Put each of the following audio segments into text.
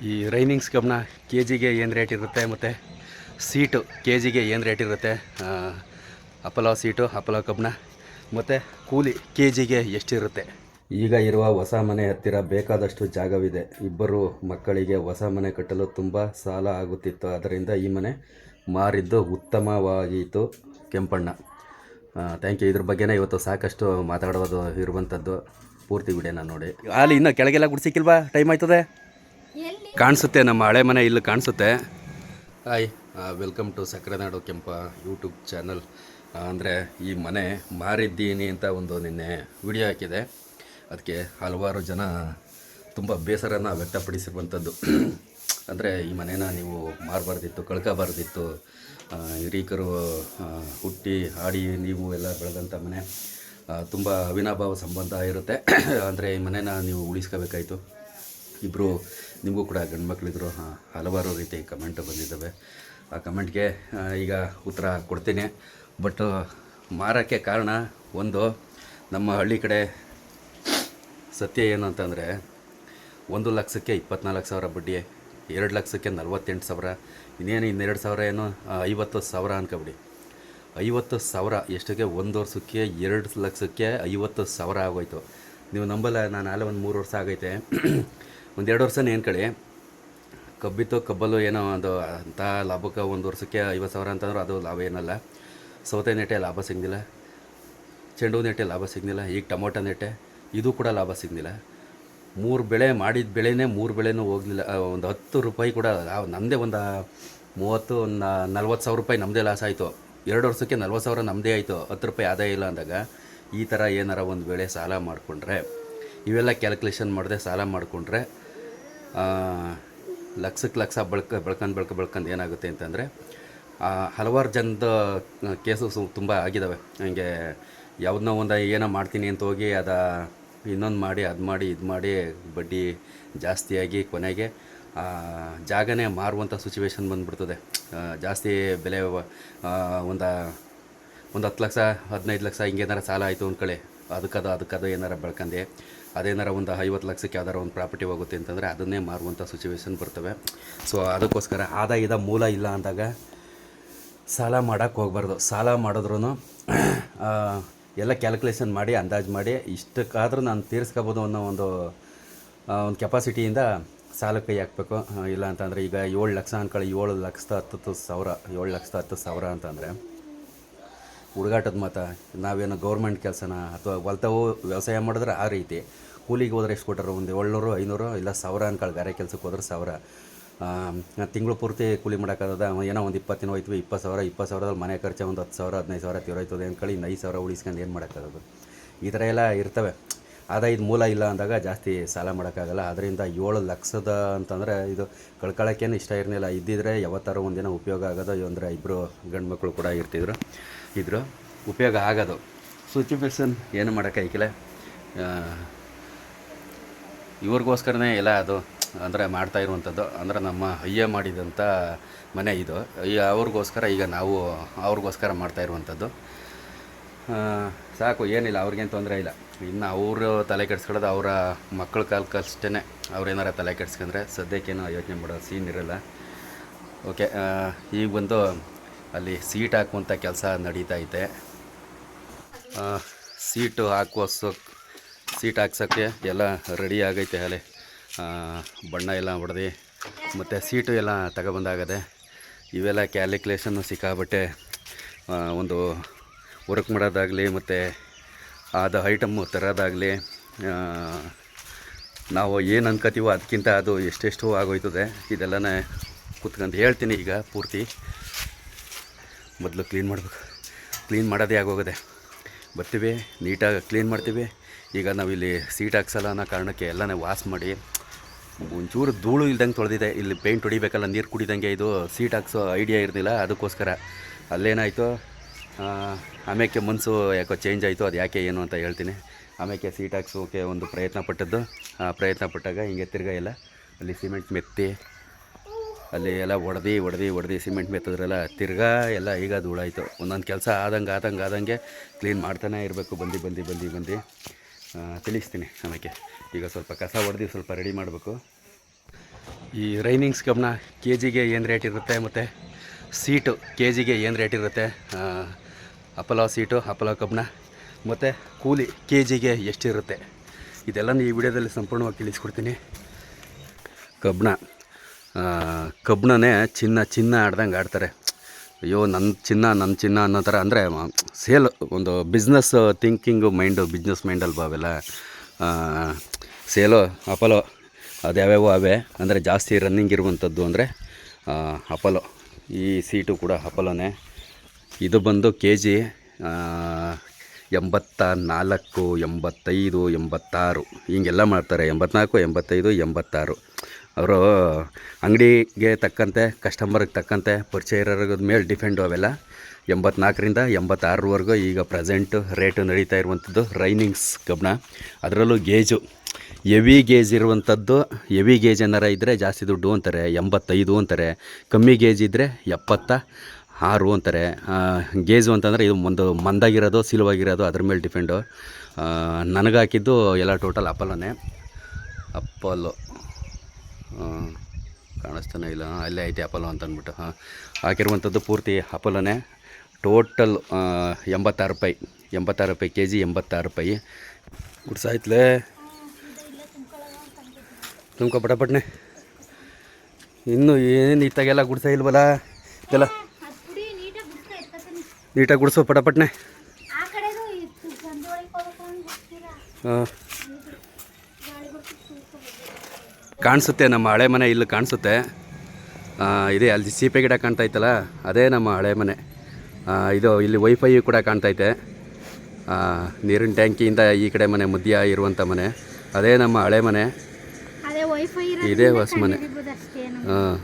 ಈ ರೈನಿಂಗ್ಸ್ ಕಬ್ನ ಕೆ ಜಿಗೆ ಏನು ರೇಟ್ ಇರುತ್ತೆ, ಮತ್ತು ಸೀಟು ಕೆ ಜಿಗೆ ಏನು ರೇಟ್ ಇರುತ್ತೆ, ಅಪಲೋ ಸೀಟು ಅಪಲೋ ಕಬ್ನ ಮತ್ತು ಕೂಲಿ ಕೆ ಜಿಗೆ ಎಷ್ಟಿರುತ್ತೆ. ಈಗ ಇರುವ ಹೊಸ ಮನೆ ಹತ್ತಿರ ಬೇಕಾದಷ್ಟು ಜಾಗವಿದೆ. ಇಬ್ಬರು ಮಕ್ಕಳಿಗೆ ಹೊಸ ಮನೆ ಕಟ್ಟಲು ತುಂಬ ಸಾಲ ಆಗುತ್ತಿತ್ತು. ಅದರಿಂದ ಈ ಮನೆ ಮಾರಿದ್ದು ಉತ್ತಮವಾಯಿತು ಕೆಂಪಣ್ಣ. Thank you. ಇದ್ರ ಬಗ್ಗೆನೇ ಇವತ್ತು ಸಾಕಷ್ಟು ಮಾತಾಡೋದು ಇರುವಂಥದ್ದು. ಪೂರ್ತಿ ವಿಡಿಯೋನ ನೋಡಿ. ಅಲ್ಲಿ ಇನ್ನೂ ಕೆಳಗೆಲ್ಲ ಗುಡ್ಸಿಕ್ಕಿಲ್ವಾ? ಟೈಮ್ ಆಯ್ತದೆ. ಕಾಣಿಸುತ್ತೆ ನಮ್ಮ ಹಳೆ ಮನೆ ಇಲ್ಲಿ ಕಾಣಿಸುತ್ತೆ. ಹಾಯ್, ವೆಲ್ಕಮ್ ಟು ಸಕ್ಕರೆನಾಡು ಕೆಂಪ ಯೂಟ್ಯೂಬ್ ಚಾನಲ್. ಅಂದರೆ ಈ ಮನೆ ಮಾರಿದ್ದೀನಿ ಅಂತ ಒಂದು ನಿನ್ನೆ ವಿಡಿಯೋ ಹಾಕಿದೆ. ಅದಕ್ಕೆ ಹಲವಾರು ಜನ ತುಂಬ ಬೇಸರನ ವ್ಯಕ್ತಪಡಿಸಿರುವಂಥದ್ದು. ಅಂದರೆ ಈ ಮನೇನ ನೀವು ಮಾರಬಾರ್ದಿತ್ತು, ಕಳ್ಕೋಬಾರ್ದಿತ್ತು. ಹಿರೀಕರು ಹುಟ್ಟಿ ಆಡಿ ನೀವು ಎಲ್ಲ ಬೆಳೆದಂಥ ಮನೆ, ತುಂಬ ಅವಿನಾಭಾವ ಸಂಬಂಧ ಇರುತ್ತೆ. ಅಂದರೆ ಈ ಮನೇನ ನೀವು ಉಳಿಸ್ಕೋಬೇಕಾಯಿತು. ಇಬ್ಬರು ನಿಮಗೂ ಕೂಡ ಗಂಡು ಮಕ್ಕಳಿದ್ರು. ಹಲವಾರು ರೀತಿ ಕಮೆಂಟ್ ಬಂದಿದ್ದಾವೆ. ಆ ಕಮೆಂಟ್ಗೆ ಈಗ ಉತ್ತರ ಕೊಡ್ತೀನಿ. ಬಟ್ ಮಾರೋಕ್ಕೆ ಕಾರಣ ಒಂದು, ನಮ್ಮ ಹಳ್ಳಿ ಕಡೆ ಸತ್ಯ ಏನು ಅಂತಂದರೆ 1 ಲಕ್ಷಕ್ಕೆ 24,000 ಬಡ್ಡಿ, 2 ಲಕ್ಷಕ್ಕೆ 48,000, ಇನ್ನೇನು 2,000 ಏನು 50,000 ಅನ್ಕೊಬಿಡಿ. 50,000 ಎಷ್ಟಕ್ಕೆ? 1 ವರ್ಷಕ್ಕೆ 2 ಲಕ್ಷಕ್ಕೆ 50,000 ಆಗೋಯ್ತು. ನೀವು ನಂಬಲ್ಲ, ನಾನು ಅಲ್ಲೇ ಒಂದು 3 ವರ್ಷ ಆಗೈತೆ. ಒಂದು 2 ವರ್ಷನೇ ಏನು ಕಳಿ ಕಬ್ಬಿತ್ತು. ಕಬ್ಬಲು ಏನೋ ಒಂದು ಅಂಥ ಲಾಭಕ್ಕೆ 1 ವರ್ಷಕ್ಕೆ 50,000 ಅಂತಂದ್ರೆ ಅದು ಲಾಭ ಏನಲ್ಲ. ಸೌತೆ ನೆಟ್ಟೆ ಲಾಭ ಸಿಗಲಿಲ್ಲ, ಚೆಂಡು ನೆಟ್ಟೆ ಲಾಭ ಸಿಗಲಿಲ್ಲ, ಈಗ ಟೊಮೊಟೊ ನೆಟ್ಟೆ ಇದು ಕೂಡ ಲಾಭ ಸಿಗಲಿಲ್ಲ. 3 ಬೆಳೆ ಮಾಡಿದ ಬೆಳೆನೇ 3 ಬೆಳೆನೂ ಹೋಗಲಿಲ್ಲ. ಒಂದು 10 ರೂಪಾಯಿ ಕೂಡ ನಮ್ಮದೇ ಒಂದು 30 40,000 ರೂಪಾಯಿ ನಮ್ಮದೇ ಲಾಸ್ ಆಯಿತು. 2 ವರ್ಷಕ್ಕೆ 40,000 ನಮ್ಮದೇ ಆಯಿತು. 10 ರೂಪಾಯಿ ಆದಾಯ ಇಲ್ಲ ಅಂದಾಗ ಈ ಥರ ಏನಾರ ಒಂದು ವೇಳೆ ಸಾಲ ಮಾಡಿಕೊಂಡ್ರೆ, ಇವೆಲ್ಲ ಕ್ಯಾಲ್ಕುಲೇಷನ್ ಮಾಡದೆ ಸಾಲ ಮಾಡಿಕೊಂಡ್ರೆ ಲಕ್ಷಕ್ಕೆ ಲಕ್ಷ ಬೆಳ್ಕೊಂಡು ಏನಾಗುತ್ತೆ ಅಂತಂದರೆ, ಹಲವಾರು ಜನದ ಕೇಸು ತುಂಬ ಆಗಿದ್ದಾವೆ. ಹಂಗೆ ಯಾವುದನ್ನೋ ಒಂದು ಏನೋ ಮಾಡ್ತೀನಿ ಅಂತ ಹೋಗಿ ಇನ್ನೊಂದು ಮಾಡಿ ಅದು ಮಾಡಿ ಇದು ಮಾಡಿ ಬಡ್ಡಿ ಜಾಸ್ತಿಯಾಗಿ ಕೊನೆಗೆ ಜಾಗನೇ ಮಾರುವಂಥ ಸಿಚುವೇಶನ್ ಬಂದುಬಿಡ್ತದೆ. ಜಾಸ್ತಿ ಬೆಲೆ ಒಂದು 10 ಲಕ್ಷ 15 ಲಕ್ಷ ಹಿಂಗೇನಾರ ಸಾಲ ಆಯಿತು ಅಂದ್ಕೊಳ್ಳಿ, ಅದಕ್ಕದು ಏನಾರ ಬೆಳ್ಕಂಡು ಅದೇನಾರ ಒಂದು 50 ಲಕ್ಷಕ್ಕೆ ಯಾವ್ದಾರ ಒಂದು ಪ್ರಾಪರ್ಟಿ ಹೋಗುತ್ತೆ ಅಂತಂದರೆ ಅದನ್ನೇ ಮಾರುವಂಥ ಸಿಚುವೇಶನ್ ಬರ್ತವೆ. ಸೊ ಅದಕ್ಕೋಸ್ಕರ ಆದಾಯದ ಮೂಲ ಇಲ್ಲ ಅಂದಾಗ ಸಾಲ ಮಾಡೋಕ್ಕೆ ಹೋಗ್ಬಾರ್ದು. ಸಾಲ ಮಾಡಿದ್ರೂ ಎಲ್ಲ ಕ್ಯಾಲ್ಕುಲೇಷನ್ ಮಾಡಿ ಅಂದಾಜು ಮಾಡಿ ಇಷ್ಟಕ್ಕಾದರೂ ನಾನು ತೀರಿಸ್ಕೋಬೋದು ಅನ್ನೋ ಒಂದು ಕೆಪಾಸಿಟಿಯಿಂದ ಸಾಲಕ್ಕೆ ಕೈ ಹಾಕಬೇಕು. ಇಲ್ಲ ಅಂತಂದರೆ ಈಗ 7 ಲಕ್ಷ ಅಂದ್ಕೊಳ್ಳಿ, 7,10,000 7,10,000 ಅಂತಂದರೆ ಹುಡುಗಾಟದ ಮಾತಾ. ನಾವೇನೋ ಗೌರ್ಮೆಂಟ್ ಕೆಲಸನ ಅಥವಾ ಹೊಲ್ತವು ವ್ಯವಸಾಯ ಮಾಡಿದ್ರೆ ಆ ರೀತಿ, ಕೂಲಿಗೆ ಹೋದ್ರೆ ಎಷ್ಟು ಕೊಟ್ಟರು? ಒಂದು 700 500 ಇಲ್ಲ 1,000 ಅನ್ಕೊಳ್ಳಿ. ಗಾರೆ ಕೆಲಸಕ್ಕೆ ಹೋದ್ರೆ 1,000. ತಿಂಗಳು ಪೂರ್ತಿ ಕೂಲಿ ಮಾಡೋಕ್ಕಾಗದ? ಏನೋ ಒಂದು 20 ದಿನ ಹೋಯ್ತೀವಿ, 20,000 ಮನೆ ಖರ್ಚು ಒಂದು 10,000 15,000 ತಿರೋಯ್ತದೆ ಅಂದ್ಕೊಳ್ಳಿ. ಇನ್ನು 5,000 ಉಳಿಸ್ಕೊಂಡು ಏನು ಮಾಡೋಕ್ಕಾಗೋದು? ಈ ಥರ ಎಲ್ಲ ಇರ್ತವೆ. ಆದಾಯದ ಮೂಲ ಇಲ್ಲ ಅಂದಾಗ ಜಾಸ್ತಿ ಸಾಲ ಮಾಡೋಕ್ಕಾಗಲ್ಲ. ಅದರಿಂದ 7 ಲಕ್ಷದ ಅಂತಂದರೆ ಇದು ಕಳ್ಕೊಳ್ಳೋಕ್ಕೇನು ಇಷ್ಟ ಇರಲಿಲ್ಲ. ಇದ್ದಿದ್ರೆ ಯಾವತ್ತಾರು ಒಂದಿನ ಉಪಯೋಗ ಆಗೋದು. ಅಂದರೆ ಇಬ್ಬರು ಗಂಡು ಮಕ್ಕಳು ಕೂಡ ಇದ್ರು ಉಪಯೋಗ ಆಗೋದು. ಸಿಚುವೇಶನ್ ಏನು ಮಾಡೋಕ್ಕಾಗಿಲ್ಲ. ಇವ್ರಿಗೋಸ್ಕರನೇ ಎಲ್ಲ ಅದು ಅಂದರೆ ಮಾಡ್ತಾ ಇರುವಂಥದ್ದು. ಅಂದರೆ ನಮ್ಮ ಅಯ್ಯ ಮಾಡಿದಂಥ ಮನೆ ಇದು. ಅವ್ರಿಗೋಸ್ಕರ ಈಗ ನಾವು ಅವ್ರಿಗೋಸ್ಕರ ಮಾಡ್ತಾ ಇರುವಂಥದ್ದು. ಸಾಕು, ಏನಿಲ್ಲ, ಅವ್ರಿಗೇನು ತೊಂದರೆ ಇಲ್ಲ. ಇನ್ನು ಅವರು ತಲೆ ಕೆಡಿಸ್ಕೊಳ್ಳೋದು ಅವರ ಮಕ್ಕಳ ಕಾಲಕ್ಕಷ್ಟೇ. ಅವ್ರೇನಾರ ತಲೆ ಕೆಡಿಸ್ಕೊಂಡ್ರೆ ಸದ್ಯಕ್ಕೇನು ಯೋಚನೆ ಮಾಡೋ ಸೀನ್ ಇರೋಲ್ಲ. ಓಕೆ, ಈಗ ಬಂದು ಅಲ್ಲಿ ಸೀಟ್ ಹಾಕುವಂಥ ಕೆಲಸ ನಡೀತಾ ಐತೆ. ಸೀಟ್ ಹಾಕ್ಸೋಕ್ಕೆ ಎಲ್ಲ ರೆಡಿ ಆಗೈತೆ. ಅಲ್ಲೇ ಬಣ್ಣ ಎಲ್ಲ ಹೊಡೆದು ಮತ್ತು ಸೀಟು ಎಲ್ಲ ತಗೊಬಂದಾಗದೆ. ಇವೆಲ್ಲ ಕ್ಯಾಲ್ಕುಲೇಷನ್ನು ಸಿಕ್ಕಾಬಟ್ಟೆ. ಒಂದು ವರ್ಕ್ ಮಾಡೋದಾಗಲಿ ಮತ್ತು ಅದು ಐಟಮ್ಮು ತರೋದಾಗಲಿ, ನಾವು ಏನು ಅನ್ಕೋತೀವೋ ಅದಕ್ಕಿಂತ ಅದು ಎಷ್ಟೆಷ್ಟು ಆಗೋಯ್ತದೆ. ಇದೆಲ್ಲನೇ ಕೂತ್ಕೊಂಡು ಹೇಳ್ತೀನಿ. ಈಗ ಪೂರ್ತಿ ಮೊದಲು ಕ್ಲೀನ್ ಮಾಡಬೇಕು. ಕ್ಲೀನ್ ಮಾಡೋದೇ ಆಗೋಗಿದೆ. ಬರ್ತೀವಿ, ನೀಟಾಗಿ ಕ್ಲೀನ್ ಮಾಡ್ತೀವಿ. ಈಗ ನಾವಿಲ್ಲಿ ಸೀಟ್ ಹಾಕ್ಸಲ್ಲ ಅನ್ನೋ ಕಾರಣಕ್ಕೆ ಎಲ್ಲನೇ ವಾಶ್ ಮಾಡಿ ಒಂಚೂರು ಧೂಳು ಇಲ್ದಂಗೆ ತೊಳೆದಿದೆ. ಇಲ್ಲಿ ಪೇಂಟ್ ಹೊಡಿಬೇಕಲ್ಲ, ನೀರು ಕುಡಿದಂಗೆ. ಇದು ಸೀಟ್ ಹಾಕ್ಸೋ ಐಡಿಯಾ ಇರಲಿಲ್ಲ. ಅದಕ್ಕೋಸ್ಕರ ಅಲ್ಲೇನಾಯಿತು, ಆಮೇಲೆ ಮನಸ್ಸು ಯಾಕೋ ಚೇಂಜ್ ಆಯಿತು. ಅದು ಯಾಕೆ ಏನು ಅಂತ ಹೇಳ್ತೀನಿ. ಆಮೇಲೆ ಸೀಟ್ ಹಾಕ್ಸೋಕೆ ಒಂದು ಪ್ರಯತ್ನ ಪಟ್ಟಾಗ ಹಿಂಗೆ ತಿರ್ಗಾ ಎಲ್ಲ ಅಲ್ಲಿ ಸಿಮೆಂಟ್ ಮೆತ್ತಿ ಅಲ್ಲಿ ಎಲ್ಲ ಹೊಡೆದು ಸಿಮೆಂಟ್ ಮೆತ್ತದ್ರೆಲ್ಲ ತಿರ್ಗಾ ಎಲ್ಲ ಈಗ ಧೂಳಾಯಿತು. ಒಂದೊಂದು ಕೆಲಸ ಆದಂಗೆ ಕ್ಲೀನ್ ಮಾಡ್ತಾನೆ ಇರಬೇಕು. ಬಂದು ತಿಳಿಸ್ತೀನಿ. ಆಮೇಲೆ ಈಗ ಸ್ವಲ್ಪ ಕಸ ಹೊಡೆದು ಸ್ವಲ್ಪ ರೆಡಿ ಮಾಡಬೇಕು. ಈ ರೈನಿಂಗ್ಸ್ ಕಬ್ನ ಕೆ ಜಿಗೆ ಏನು ರೇಟ್ ಇರುತ್ತೆ, ಮತ್ತು ಸೀಟು ಕೆ ಜಿಗೆ ಏನು ರೇಟ್ ಇರುತ್ತೆ, ಅಪೋಲೋ ಸೀಟು, ಅಪೋಲೋ ಕಬ್ನ, ಮತ್ತು ಕೂಲಿ ಕೆ ಜಿಗೆ ಎಷ್ಟಿರುತ್ತೆ, ಇದೆಲ್ಲನೂ ಈ ವಿಡಿಯೋದಲ್ಲಿ ಸಂಪೂರ್ಣವಾಗಿ ತಿಳಿಸ್ಕೊಡ್ತೀನಿ. ಕಬ್ಣನೇ ಚಿನ್ನ ಆಡ್ದಂಗೆ ಆಡ್ತಾರೆ. ಅಯ್ಯೋ ನನ್ನ ಚಿನ್ನ ಅನ್ನೋ ಥರ, ಅಂದರೆ ಸೇಲ್ ಒಂದು ಬಿಸ್ನೆಸ್ ಥಿಂಕಿಂಗು ಮೈಂಡು, ಬಿಸ್ನೆಸ್ ಮೈಂಡಲ್ವಾ ಅವೆಲ್ಲ. ಸೇಲು ಅಪೋಲೋ ಅದ್ಯಾವ್ಯಾವೋ ಅವೇ, ಅಂದರೆ ಜಾಸ್ತಿ ರನ್ನಿಂಗ್ ಇರುವಂಥದ್ದು ಅಂದರೆ ಅಪೋಲೋ. ಈ ಸೀಟು ಕೂಡ ಅಪೋಲೋನೇ. ಇದು ಬಂದು ಕೆ ಜಿ 84, 85, 86 ಹಿಂಗೆಲ್ಲ ಮಾಡ್ತಾರೆ. 84, 85, 86. ಅವರು ಅಂಗಡಿಗೆ ತಕ್ಕಂತೆ, ಕಸ್ಟಮರ್ಗೆ ತಕ್ಕಂತೆ, ಪರಿಚಯ ಇರೋದ್ರ ಮೇಲೆ ಡಿಫೆಂಡು ಅವೆಲ್ಲ. 84ರಿಂದ 86ವರೆಗೂ ಈಗ ಪ್ರೆಸೆಂಟು ರೇಟು ನಡೀತಾ ಇರುವಂಥದ್ದು ರೈನಿಂಗ್ಸ್ ಕಬ್ಣ. ಅದರಲ್ಲೂ ಗೇಜು ಹೆವಿ ಗೇಜ್ ಇರುವಂಥದ್ದು. ಹೆವಿ ಗೇಜ್ ಏನಾರ ಇದ್ದರೆ ಜಾಸ್ತಿ ದುಡ್ಡು ಅಂತಾರೆ, 85 ಅಂತಾರೆ. ಕಮ್ಮಿ ಗೇಜ್ ಇದ್ದರೆ 76 ಅಂತಾರೆ. ಗೇಜು ಅಂತಂದರೆ ಇದು ಒಂದು ಮಂದಾಗಿರೋದು, ಸಿಲುವಾಗಿರೋದು, ಅದ್ರ ಮೇಲೆ ಡಿಪೆಂಡು. ನನಗೆ ಹಾಕಿದ್ದು ಎಲ್ಲ ಟೋಟಲ್ ಅಪೋಲೋನೇ. ಅಪೋಲೋ ಕಾಣಿಸ್ತಾನೆ ಇಲ್ಲ, ಅಲ್ಲೇ ಐತೆ ಅಪೋಲೋ ಅಂತ ಅಂದ್ಬಿಟ್ಟು. ಹಾಕಿರುವಂಥದ್ದು ಪೂರ್ತಿ ಅಪೋಲೋನೇ. ಟೋಟಲ್ 86 ರೂಪಾಯಿ, 86 ರೂಪಾಯಿ ಕೆ ಜಿ, 86 ರೂಪಾಯಿ. ಗುಡ್ಸಾಯ್ತಲೇ ತುಮ್ಕೊ ಪಟಪಟ್ನೆ. ಇನ್ನೂ ಏನು ಇತ್ತಾಗೆಲ್ಲ ಗುಡ್ಸ ಇಲ್ವಲ್ಲ, ಎಲ್ಲ ನೀಟಾಗಿ ಗುಡ್ಸು ಪಟಪಟ್ನೆ. ಹಾಂ, ಕಾಣಿಸುತ್ತೆ ನಮ್ಮ ಹಳೆ ಮನೆ ಇಲ್ಲಿ ಕಾಣಿಸುತ್ತೆ. ಇದೆ ಅಲ್ಲಿ ಸೀಪೆ ಗಿಡ ಕಾಣ್ತಾಯ್ತಲ್ಲ, ಅದೇ ನಮ್ಮ ಹಳೆ ಮನೆ. ಇದು ಇಲ್ಲಿ ವೈಫೈ ಕೂಡ ಕಾಣ್ತೈತೆ. ನೀರಿನ ಟ್ಯಾಂಕಿಯಿಂದ ಈ ಕಡೆ ಮನೆ ಮಧ್ಯ ಇರುವಂಥ ಮನೆ, ಅದೇ ನಮ್ಮ ಹಳೆ ಮನೆ. ಇದೇ ಹೊಸ ಮನೆ. ಹಾಂ,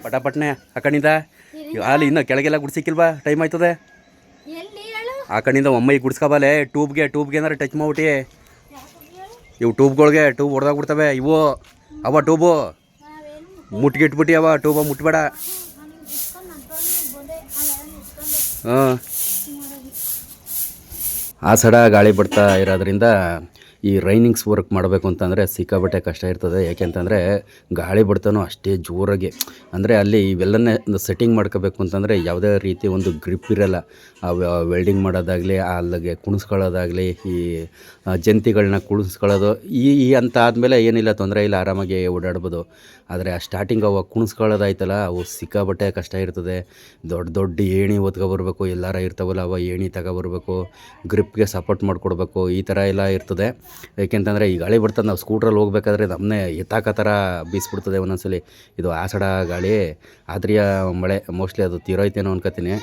ಪಟಾಪಟ್ನೆ ಆ ಕಣ್ಣಿಂದ ಅಲ್ಲಿ ಇನ್ನೂ ಕೆಳಗೆಲ್ಲ ಗುಡ್ಸಿಕ್ಕಿಲ್ವಾ, ಟೈಮ್ ಆಯ್ತದೆ. ಆ ಕಣ್ಣಿಂದ ಒಮ್ಮೆ ಗುಡ್ಸ್ಕೊಬಾಲೆ. ಟ್ಯೂಬ್ಗೆ ಏನಾರು ಟಚ್ ಮಾಡ್ಬಿಟ್ಟು, ಇವು ಟ್ಯೂಬ್ಗಳಿಗೆ ಟ್ಯೂಬ್ ಹೊಡೆದಾಗ್ಬಿಡ್ತವೆ ಇವು. ಅವ ಟ್ಯೂಬು ಮುಟ್ಗಿಟ್ಬಿಟ್ಟು ಅವ ಟ್ಯೂಬ ಮುಟ್ಬೇಡ. ಹಾಂ, ಆ ಸಡ ಗಾಳಿ ಬಿಡ್ತಾ ಇರೋದ್ರಿಂದ ಈ ರೈನಿಂಗ್ಸ್ ವರ್ಕ್ ಮಾಡಬೇಕು ಅಂತಂದರೆ ಸಿಕ್ಕಾಬಟ್ಟೆ ಕಷ್ಟ ಇರ್ತದೆ. ಯಾಕೆಂತಂದರೆ ಗಾಳಿ ಬಿಡ್ತಾನೋ ಅಷ್ಟೇ ಜೋರಾಗಿ. ಅಂದರೆ ಅಲ್ಲಿ ಇವೆಲ್ಲನೇ ಸೆಟ್ಟಿಂಗ್ ಮಾಡ್ಕೋಬೇಕು ಅಂತಂದರೆ ಯಾವುದೇ ರೀತಿ ಒಂದು ಗ್ರಿಪ್ ಇರೋಲ್ಲ. ವೆಲ್ಡಿಂಗ್ ಮಾಡೋದಾಗಲಿ, ಅಲ್ಲಿಗೆ ಕುಣಿಸ್ಕೊಳ್ಳೋದಾಗಲಿ, ಈ ಜಂತಿಗಳನ್ನ ಕುಣಿಸ್ಕೊಳ್ಳೋದು ಈ ಅಂತ ಆದಮೇಲೆ ಏನಿಲ್ಲ, ತೊಂದರೆ ಇಲ್ಲ, ಆರಾಮಾಗಿ ಓಡಾಡ್ಬೋದು. ಆದರೆ ಆ ಸ್ಟಾರ್ಟಿಂಗ್ ಅವಾಗ ಕುಣಿಸ್ಕೊಳ್ಳೋದಾಯ್ತಲ್ಲ, ಅವು ಸಿಕ್ಕಾಬಟ್ಟೆ ಕಷ್ಟ ಇರ್ತದೆ. ದೊಡ್ಡ ಏಣಿ ಒತ್ಕೊಬರ್ಬೇಕು, ಎಲ್ಲಾರ ಇರ್ತಾವಲ್ಲ ಅವ ಏಣಿ ತಗೊಬರ್ಬೇಕು, ಗ್ರಿಪ್ಗೆ ಸಪೋರ್ಟ್ ಮಾಡಿಕೊಡ್ಬೇಕು, ಈ ಥರ ಎಲ್ಲ ಇರ್ತದೆ. ಏಕೆಂತಂದರೆ ಈ ಗಾಳಿ ಬಿಡ್ತದೆ, ನಾವು ಸ್ಕೂಟ್ರಲ್ಲಿ ಹೋಗ್ಬೇಕಾದ್ರೆ ನಮ್ಮನ್ನೇ ಎತ್ತಾಕ ಥರ ಬೀಸ್ಬಿಡ್ತದೆ ಒಂದೊಂದ್ಸಲಿ. ಇದು ಆಸಡ ಗಾಳಿ, ಆದ್ರಿಯ ಮಳೆ, ಮೋಸ್ಟ್ಲಿ ಅದು ತೀರೋಯ್ತೇನೋ ಅನ್ಕೋತೀನಿ.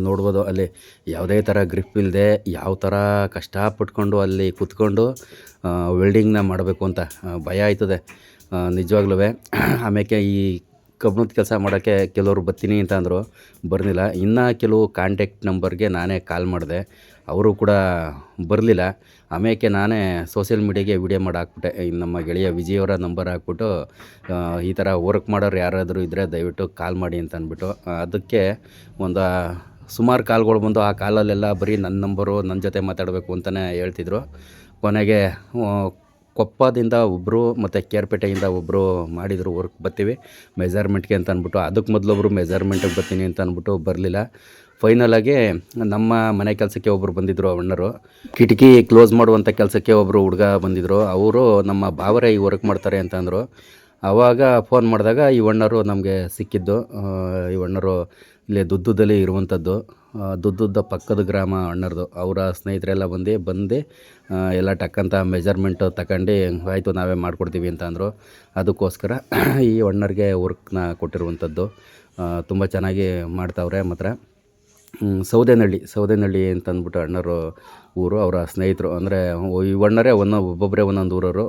ನೋಡ್ಬೋದು ಅಲ್ಲಿ ಯಾವುದೇ ಥರ ಗ್ರಿಪ್ ಇಲ್ಲದೆ ಯಾವ ಥರ ಕಷ್ಟಪಟ್ಕೊಂಡು ಅಲ್ಲಿ ಕೂತ್ಕೊಂಡು ವೆಲ್ಡಿಂಗ್ನ ಮಾಡಬೇಕು ಅಂತ ಭಯ ಆಯ್ತದೆ ನಿಜವಾಗ್ಲೂ. ಆಮೇಲೆ ಈ ಕಬ್ಬಿಣದ ಕೆಲಸ ಮಾಡೋಕ್ಕೆ ಕೆಲವರು ಬರ್ತೀನಿ ಅಂತ ಅಂದರು, ಬರಲಿಲ್ಲ. ಇನ್ನು ಕೆಲವು ಕಾಂಟ್ಯಾಕ್ಟ್ ನಂಬರ್ಗೆ ನಾನೇ ಕಾಲ್ ಮಾಡಿದೆ, ಅವರು ಕೂಡ ಬರಲಿಲ್ಲ. ಆಮೇಲೆ ನಾನೇ ಸೋಷಿಯಲ್ ಮೀಡಿಯಾಗೆ ವಿಡಿಯೋ ಮಾಡಿ ಹಾಕ್ಬಿಟ್ಟೆ. ನಮ್ಮ ಗೆಳೆಯ ವಿಜಯವರ ನಂಬರ್ ಹಾಕ್ಬಿಟ್ಟು, ಈ ಥರ ವರ್ಕ್ ಮಾಡೋರು ಯಾರಾದರೂ ಇದ್ದರೆ ದಯವಿಟ್ಟು ಕಾಲ್ ಮಾಡಿ ಅಂತ ಅಂದ್ಬಿಟ್ಟು, ಅದಕ್ಕೆ ಒಂದು ಸುಮಾರು ಕಾಲ್ಗಳು ಬಂದು. ಆ ಕಾಲಲ್ಲೆಲ್ಲ ಬರೀ ನನ್ನ ನಂಬರು, ನನ್ನ ಜೊತೆ ಮಾತಾಡಬೇಕು ಅಂತಲೇ ಹೇಳ್ತಿದ್ರು. ಕೊನೆಗೆ ಕೊಪ್ಪದಿಂದ ಒಬ್ಬರು ಮತ್ತು ಕೇರ್ಪೇಟೆಯಿಂದ ಒಬ್ಬರು ಮಾಡಿದರು ವರ್ಕ್, ಬರ್ತೀವಿ ಮೆಜರ್ಮೆಂಟ್ಗೆ ಅಂತ ಅಂದ್ಬಿಟ್ಟು. ಅದಕ್ಕೆ ಮೊದಲೊಬ್ಬರು ಮೆಜರ್ಮೆಂಟಿಗೆ ಬರ್ತೀನಿ ಅಂತ ಅಂದ್ಬಿಟ್ಟು ಬರಲಿಲ್ಲ. ಫೈನಲಾಗಿ ನಮ್ಮ ಮನೆ ಕೆಲಸಕ್ಕೆ ಒಬ್ಬರು ಬಂದಿದ್ದರು, ಅಣ್ಣರು. ಕಿಟಕಿ ಕ್ಲೋಸ್ ಮಾಡುವಂಥ ಕೆಲಸಕ್ಕೆ ಒಬ್ಬರು ಹುಡುಗ ಬಂದಿದ್ದರು. ಅವರು ನಮ್ಮ ಬಾವರೇ ಈ ವರ್ಕ್ ಮಾಡ್ತಾರೆ ಅಂತ ಅಂದರು. ಆವಾಗ ಫೋನ್ ಮಾಡಿದಾಗ ಈ ಅಣ್ಣರು ನಮಗೆ ಸಿಕ್ಕಿದ್ದು. ಈ ಅಣ್ಣರು ಇಲ್ಲೇ ದುದ್ದುದಲ್ಲಿ ಇರುವಂಥದ್ದು, ದುದ್ದುದ್ದ ಪಕ್ಕದ ಗ್ರಾಮ ಅಣ್ಣರದು. ಅವರ ಸ್ನೇಹಿತರೆಲ್ಲ ಬಂದು ಎಲ್ಲ ಟಕ್ಕಂತ ಮೆಜರ್ಮೆಂಟು ತಗೊಂಡು, ಆಯಿತು ನಾವೇ ಮಾಡಿಕೊಡ್ತೀವಿ ಅಂತ ಅಂದರು. ಅದಕ್ಕೋಸ್ಕರ ಈ ಅಣ್ಣರಿಗೆ ವರ್ಕ್ನ ಕೊಟ್ಟಿರುವಂಥದ್ದು. ತುಂಬ ಚೆನ್ನಾಗಿ ಮಾಡ್ತಾವ್ರೆ. ಮಾತ್ರ ಸೌದೆನಹಳ್ಳಿ ಅಂತ ಅಂದ್ಬಿಟ್ಟು ಅಣ್ಣರು ಊರು, ಅವರ ಸ್ನೇಹಿತರು. ಅಂದರೆ ಈ ಅಣ್ಣರೇ ಒಬ್ಬೊಬ್ಬರೇ ಒಂದೊಂದು ಊರವರು,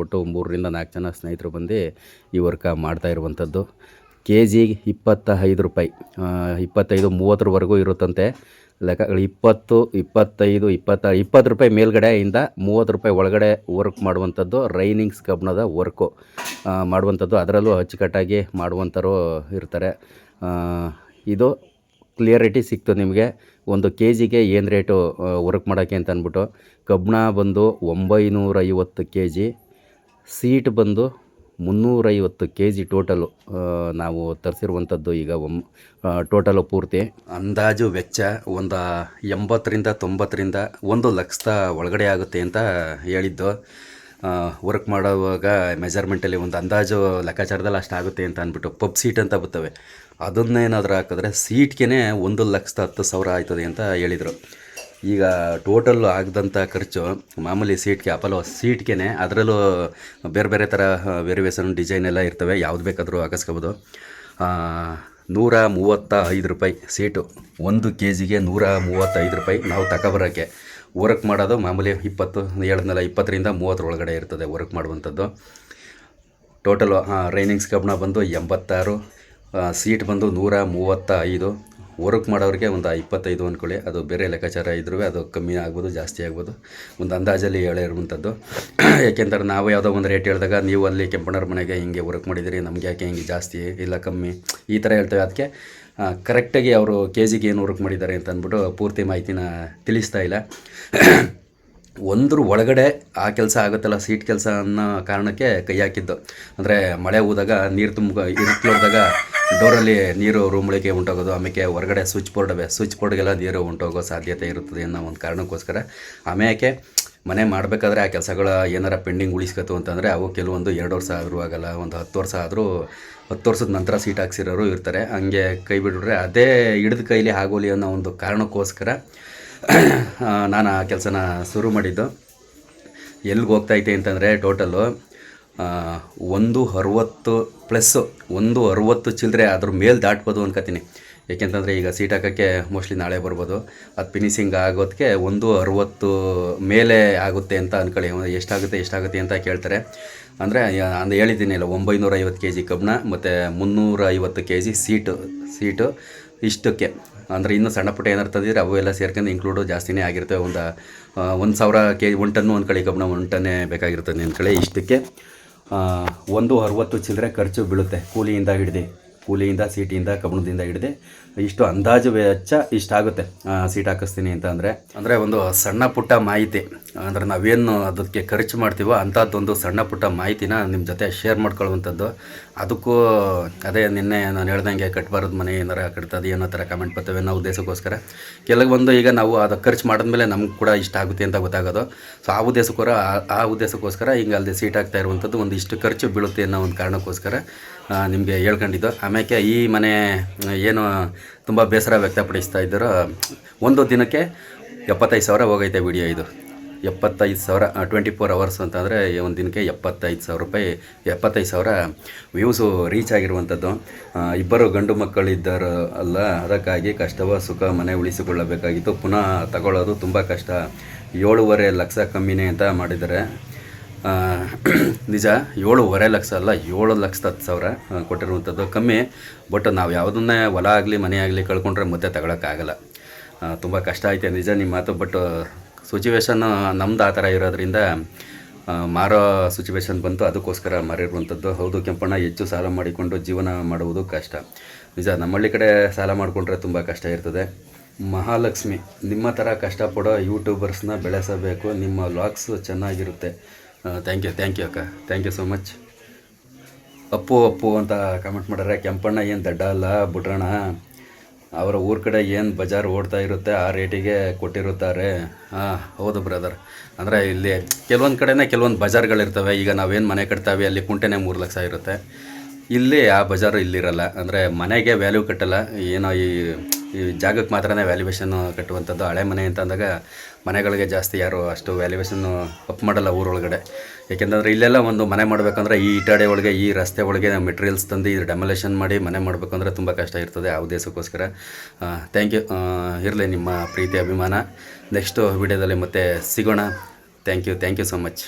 ಒಟ್ಟು 3ರಿಂದ 4 ಜನ ಸ್ನೇಹಿತರು ಬಂದು ಈ ವರ್ಕ ಮಾಡ್ತಾ ಇರುವಂಥದ್ದು. ಕೆ ಜಿಗೆ 25 ರೂಪಾಯಿ, 25, 30ವರೆಗೂ ಇರುತ್ತಂತೆ ಲೆಕ್ಕಗಳು. 20, 25, 20 ರೂಪಾಯಿ ಮೇಲ್ಗಡೆಯಿಂದ 30 ರೂಪಾಯಿ ಒಳಗಡೆ ವರ್ಕ್ ಮಾಡುವಂಥದ್ದು ರೈನಿಂಗ್ಸ್ ಕಬ್ಣದ ವರ್ಕು ಮಾಡುವಂಥದ್ದು. ಅದರಲ್ಲೂ ಅಚ್ಚುಕಟ್ಟಾಗಿ ಮಾಡುವಂಥವ್ರು ಇರ್ತಾರೆ. ಇದು ಕ್ಲಿಯರಿಟಿ ಸಿಕ್ತು ನಿಮಗೆ. ಒಂದು ಕೆ ಜಿಗೆ ಏನು ರೇಟು ವರ್ಕ್ ಮಾಡೋಕ್ಕೆ ಅಂತ ಅಂದ್ಬಿಟ್ಟು. ಕಬ್ಣ ಬಂದು 950 ಕೆ ಜಿ, ಸೀಟ್ ಬಂದು 350 kg ಟೋಟಲು ನಾವು ತರಿಸಿರುವಂಥದ್ದು. ಈಗ ಟೋಟಲು ಪೂರ್ತಿ ಅಂದಾಜು ವೆಚ್ಚ ಒಂದು 80,000-90,000 1 ಲಕ್ಷದ ಒಳಗಡೆ ಆಗುತ್ತೆ ಅಂತ ಹೇಳಿದ್ದು. ವರ್ಕ್ ಮಾಡುವಾಗ ಮೆಜರ್ಮೆಂಟಲ್ಲಿ ಒಂದು ಅಂದಾಜು ಲೆಕ್ಕಾಚಾರದಲ್ಲಿ ಅಷ್ಟಾಗುತ್ತೆ ಅಂತ ಅಂದ್ಬಿಟ್ಟು ಪಬ್ ಸೀಟ್ ಅಂತ ಬರ್ತವೆ, ಅದನ್ನೇನಾದರೂ ಹಾಕಿದ್ರೆ ಸೀಟ್ಗೆ 1,10,000 ಆಯ್ತದೆ ಅಂತ ಹೇಳಿದರು. ಈಗ ಟೋಟಲ್ ಆಗದಂಥ ಖರ್ಚು ಮಾಮೂಲಿ ಸೀಟ್ಗೆ, ಅಪೋಲೋ ಸೀಟ್ಗೆ, ಅದರಲ್ಲೂ ಬೇರೆ ಬೇರೆ ಥರ ವೇರಿಯೇಷನ್ ಡಿಸೈನ್ ಎಲ್ಲ ಇರ್ತವೆ, ಯಾವ್ದು ಬೇಕಾದರೂ ಹಾಕಿಸ್ಕೋಬೋದು. 135 ರೂಪಾಯಿ ಸೀಟು, 1 kgಗೆ 135 ರೂಪಾಯಿ. ನಾವು ತಗೊಬರೋಕ್ಕೆ ವರ್ಕ್ ಮಾಡೋದು ಮಾಮೂಲಿ 20-30 ಒಳಗಡೆ ಇರ್ತದೆ ವರ್ಕ್ ಮಾಡುವಂಥದ್ದು. ಟೋಟಲು ರೈನಿಂಗ್ಸ್ ಕಬ್ಬಣ ಬಂದು 86, ಸೀಟ್ ಬಂದು 135. ವರ್ಕ್ ಮಾಡೋರಿಗೆ ಒಂದು 25 ಅಂದ್ಕೊಳ್ಳಿ, ಅದು ಬೇರೆ ಲೆಕ್ಕಾಚಾರ ಇದ್ರೂ ಅದು ಕಮ್ಮಿ ಆಗ್ಬೋದು ಜಾಸ್ತಿ ಆಗ್ಬೋದು, ಒಂದು ಅಂದಾಜಲ್ಲಿ ಹೇಳಿರುವಂಥದ್ದು. ಯಾಕೆಂದ್ರೆ ನಾವು ಯಾವುದೋ ಒಂದು ರೇಟ್ ಹೇಳಿದಾಗ ನೀವು ಅಲ್ಲಿ ಕೆಂಪಣ್ಣವ್ರ ಮನೆಗೆ ಹಿಂಗೆ ವರ್ಕ್ ಮಾಡಿದಿರಿ, ನಮಗೆ ಯಾಕೆ ಹಿಂಗೆ ಜಾಸ್ತಿ ಇಲ್ಲ ಕಮ್ಮಿ ಈ ಥರ ಹೇಳ್ತೇವೆ. ಅದಕ್ಕೆ ಕರೆಕ್ಟಾಗಿ ಅವರು ಕೆ ಜಿಗೆ ಏನು ವರ್ಕ್ ಮಾಡಿದ್ದಾರೆ ಅಂತ ಅಂದ್ಬಿಟ್ಟು ಪೂರ್ತಿ ಮಾಹಿತಿನ ತಿಳಿಸ್ತಾ ಇಲ್ಲ. ಒಂದ್ರ ಒಳಗಡೆ ಆ ಕೆಲಸ ಆಗುತ್ತಲ್ಲ ಸೀಟ್ ಕೆಲಸ ಅನ್ನೋ ಕಾರಣಕ್ಕೆ ಕೈ ಹಾಕಿದ್ದು. ಅಂದರೆ ಮಳೆ ಹೋದಾಗ ನೀರು ಇರುತ್ತೋದಾಗ ಡೋರಲ್ಲಿ ನೀರು ರೂಮ್ಗಳಿಗೆ ಉಂಟೋಗೋದು, ಆಮೇಲೆ ಹೊರಗಡೆ ಸ್ವಿಚ್ ಬೋರ್ಡ್ಗೆಲ್ಲ ನೀರು ಉಂಟೋಗೋ ಸಾಧ್ಯತೆ ಇರುತ್ತದೆ ಅನ್ನೋ ಒಂದು ಕಾರಣಕ್ಕೋಸ್ಕರ ಆಮೇಲೆ ಮನೆ ಮಾಡಬೇಕಾದ್ರೆ ಆ ಕೆಲಸಗಳ ಏನಾರ ಪೆಂಡಿಂಗ್ ಉಳಿಸ್ಕೊತು ಅಂತಂದರೆ ಅವು ಕೆಲವೊಂದು 2 ವರ್ಷ ಆದರೂ ಆಗಲ್ಲ, ಒಂದು 10 ವರ್ಷ ಆದರೂ 10 ವರ್ಷದ ನಂತರ ಸೀಟ್ ಹಾಕ್ಸಿರೋರು ಇರ್ತಾರೆ. ಹಂಗೆ ಕೈ ಬಿಟ್ಬಿಟ್ರೆ ಅದೇ ಹಿಡಿದ ಕೈಲಿ ಆಗೋಲಿ ಅನ್ನೋ ಒಂದು ಕಾರಣಕ್ಕೋಸ್ಕರ ನಾನು ಆ ಕೆಲಸನ ಶುರು ಮಾಡಿದ್ದು. ಎಲ್ಲಿಗೆ ಹೋಗ್ತಾಯಿದ್ದೆ ಅಂತಂದರೆ ಟೋಟಲ್ಲು 160 ಪ್ಲಸ್ಸು 160 ಚಿಲ್ಲರೆ ಅದ್ರ ಮೇಲೆ ದಾಟ್ಬೋದು ಅನ್ಕೋತೀನಿ. ಏಕೆಂತಂದರೆ ಈಗ ಸೀಟ್ ಹಾಕೋಕ್ಕೆ ಮೋಸ್ಟ್ಲಿ ನಾಳೆ ಬರ್ಬೋದು, ಅದು ಫಿನಿಶಿಂಗ್ ಆಗೋದಕ್ಕೆ 160 ಮೇಲೆ ಆಗುತ್ತೆ ಅಂತ ಅಂದ್ಕೊಳ್ಳಿ. ಎಷ್ಟಾಗುತ್ತೆ ಅಂತ ಕೇಳ್ತಾರೆ. ಅಂದರೆ ಅಂದು ಹೇಳಿದ್ದೀನಿ ಅಲ್ಲ, 950 kg ಕಬ್ಬಣ ಮತ್ತು 350 kg ಸೀಟು ಇಷ್ಟಕ್ಕೆ. ಅಂದರೆ ಇನ್ನೂ ಸಣ್ಣ ಪುಟ್ಟ ಏನಾರು ತಂದಿದ್ರೆ ಅವು ಎಲ್ಲ ಸೇರ್ಕೊಂಡು ಇನ್ಕ್ಲೂಡು ಜಾಸ್ತಿನೇ ಆಗಿರ್ತವೆ. 1,000 kg 1 ಟನ್ನು ಅಂದ್ಕೊಳ್ಳಿ, ಕಬ್ಬಣ 1 ಟನ್ನೇ ಬೇಕಾಗಿರ್ತದೆ ಅಂದ್ಕೊಳ್ಳಿ. ಇಷ್ಟಕ್ಕೆ 160 ಚಿಲ್ಲರೆ ಖರ್ಚು ಬೀಳುತ್ತೆ, ಕೂಲಿಯಿಂದ ಸೀಟಿಂದ ಕಬ್ಬಣದಿಂದ ಹಿಡಿದು ಇಷ್ಟು ಅಂದಾಜು ವೆಚ್ಚ ಇಷ್ಟಾಗುತ್ತೆ ಸೀಟ್ ಹಾಕಿಸ್ತೀನಿ ಅಂತ ಅಂದರೆ ಒಂದು ಸಣ್ಣ ಪುಟ್ಟ ಮಾಹಿತಿ. ಅಂದರೆ ನಾವೇನು ಅದಕ್ಕೆ ಖರ್ಚು ಮಾಡ್ತೀವೋ ಅಂಥದ್ದೊಂದು ಸಣ್ಣ ಪುಟ್ಟ ಮಾಹಿತಿನ ನಿಮ್ಮ ಜೊತೆ ಶೇರ್ ಮಾಡ್ಕೊಳ್ಳುವಂಥದ್ದು. ಅದಕ್ಕೂ ಅದೇ ನಿನ್ನೆ ನಾನು ಹೇಳ್ದಂಗೆ ಕಟ್ಟಬಾರದು ಮನೆ ಏನಾರ ಕಟ್ತದೆ ಅನ್ನೋ ಥರ ಕಮೆಂಟ್ ಬರ್ತವೆ ಅನ್ನೋ ಉದ್ದೇಶಕ್ಕೋಸ್ಕರ ಕೆಲವೊಂದು ಈಗ ನಾವು ಅದು ಖರ್ಚು ಮಾಡಿದ್ಮೇಲೆ ನಮ್ಗೆ ಕೂಡ ಇಷ್ಟ ಆಗುತ್ತೆ ಅಂತ ಗೊತ್ತಾಗೋದು. ಸೊ ಆ ಉದ್ದೇಶಕ್ಕೋಸ್ಕರ ಹಿಂಗೆ ಅಲ್ಲದೆ ಸೀಟ್ ಆಗ್ತಾ ಇರುವಂಥದ್ದು ಒಂದು ಇಷ್ಟು ಖರ್ಚು ಬೀಳುತ್ತೆ ಅನ್ನೋ ಒಂದು ಕಾರಣಕ್ಕೋಸ್ಕರ ನಿಮಗೆ ಹೇಳ್ಕೊಂಡಿದ್ದು. ಆಮೇಲೆ ಈ ಮನೆ ಏನು ತುಂಬ ಬೇಸರ ವ್ಯಕ್ತಪಡಿಸ್ತಾ ಇದ್ದರು. ಒಂದು ದಿನಕ್ಕೆ 75,000 ಹೋಗೈತೆ ವಿಡಿಯೋ ಇದು. 75,000 24 hours ಅಂತಂದರೆ ಒಂದು ದಿನಕ್ಕೆ 75,000 ರೂಪಾಯಿ, 75,000 ವ್ಯೂಸು ರೀಚ್ ಆಗಿರುವಂಥದ್ದು. ಇಬ್ಬರು ಗಂಡು ಮಕ್ಕಳಿದ್ದರು ಅಲ್ಲ, ಅದಕ್ಕಾಗಿ ಕಷ್ಟವ ಸುಖ ಮನೆ ಉಳಿಸಿಕೊಳ್ಳಬೇಕಾಗಿತ್ತು. ಪುನಃ ತಗೊಳ್ಳೋದು ತುಂಬ ಕಷ್ಟ. 7.5 ಲಕ್ಷ ಕಮ್ಮಿನೇ ಅಂತ ಮಾಡಿದ್ದಾರೆ. ನಿಜ 7.5 ಲಕ್ಷ ಅಲ್ಲ, 7,10,000 ಕೊಟ್ಟಿರುವಂಥದ್ದು ಕಮ್ಮಿ. ಬಟ್ ನಾವು ಯಾವುದನ್ನೇ ಹೊಲ ಆಗಲಿ ಮನೆ ಆಗಲಿ ಕಳ್ಕೊಂಡ್ರೆ ಮತ್ತೆ ತಗೊಳಕ್ಕಾಗಲ್ಲ. ತುಂಬ ಕಷ್ಟ ಐತೆ ನಿಜ ನಿಮ್ಮ ಮಾತು. ಬಟ್ ಸಿಚುವೇಶನ್ ನಮ್ದು ಆ ಥರ ಇರೋದ್ರಿಂದ ಮಾರೋ ಸಿಚುವೇಶನ್ ಬಂತು, ಅದಕ್ಕೋಸ್ಕರ ಮಾರಿರುವಂಥದ್ದು. ಹೌದು ಕೆಂಪಣ್ಣ, ಹೆಚ್ಚು ಸಾಲ ಮಾಡಿಕೊಂಡು ಜೀವನ ಮಾಡುವುದು ಕಷ್ಟ. ನಿಜ, ನಮ್ಮಳ್ಳಿ ಕಡೆ ಸಾಲ ಮಾಡಿಕೊಂಡ್ರೆ ತುಂಬ ಕಷ್ಟ ಇರ್ತದೆ. ಮಹಾಲಕ್ಷ್ಮಿ, ನಿಮ್ಮ ಥರ ಕಷ್ಟಪಡೋ ಯೂಟ್ಯೂಬರ್ಸ್ನ ಬೆಳೆಸಬೇಕು, ನಿಮ್ಮ ವ್ಲಾಗ್ಸ್ ಚೆನ್ನಾಗಿರುತ್ತೆ. ಥ್ಯಾಂಕ್ ಯು ಅಕ್ಕ, thank you so much. Appu ಅಂತ ಕಮೆಂಟ್ ಮಾಡ್ಯಾರೆ. ಕೆಂಪಣ್ಣ ಏನು ದಡ್ಡ ಅಲ್ಲ ಬುಡ್ರಣ್ಣ, ಅವರ ಊರ ಕಡೆ ಏನು ಬಜಾರ್ ಓಡ್ತಾ ಇರುತ್ತೆ ಆ ರೇಟಿಗೆ ಕೊಟ್ಟಿರುತ್ತಾರೆ. ಹೌದು ಬ್ರದರ್. ಅಂದರೆ ಇಲ್ಲಿ ಕೆಲವೊಂದು ಕಡೆನೇ ಕೆಲವೊಂದು ಬಜಾರ್ಗಳಿರ್ತವೆ. ಈಗ ನಾವೇನು ಮನೆ ಕಟ್ತಾವೆ ಅಲ್ಲಿ ಕುಂಟೆನೇ 3 ಲಕ್ಷ ಇರುತ್ತೆ. ಇಲ್ಲಿ ಆ ಬಜಾರು ಇಲ್ಲಿರಲ್ಲ. ಅಂದರೆ ಮನೆಗೆ ವ್ಯಾಲ್ಯೂ ಕಟ್ಟಲ್ಲ, ಏನೋ ಈ ಜಾಗಕ್ಕೆ ಮಾತ್ರನೇ ವ್ಯಾಲ್ಯೂಯೇಷನ್ ಕಟ್ಟುವಂಥದ್ದು. ಹಳೆ ಮನೆ ಅಂತ ಅಂದಾಗ ಮನೆಗಳಿಗೆ ಜಾಸ್ತಿ ಯಾರು ಅಷ್ಟು ವ್ಯಾಲ್ಯೂಯೇಷನ್ನು ಅಪ್ ಮಾಡಲ್ಲ ಊರೊಳಗಡೆ. ಏಕೆಂದರೆ ಇಲ್ಲೆಲ್ಲ ಒಂದು ಮನೆ ಮಾಡಬೇಕಂದ್ರೆ ಈ ಇಟಾಡೆ ಒಳಗೆ ಈ ರಸ್ತೆ ಒಳಗೆ ಮೆಟೀರಿಯಲ್ಸ್ ತಂದು ಇದು ಡೆಮೊಲೇಷನ್ ಮಾಡಿ ಮನೆ ಮಾಡಬೇಕಂದ್ರೆ ತುಂಬ ಕಷ್ಟ ಇರ್ತದೆ. ಆ ಉದ್ದೇಶಕ್ಕೋಸ್ಕರ ಥ್ಯಾಂಕ್ ಯು. ಇರಲಿ ನಿಮ್ಮ ಪ್ರೀತಿ ಅಭಿಮಾನ. ನೆಕ್ಸ್ಟು ವಿಡಿಯೋದಲ್ಲಿ ಮತ್ತೆ ಸಿಗೋಣ. Thank you so much.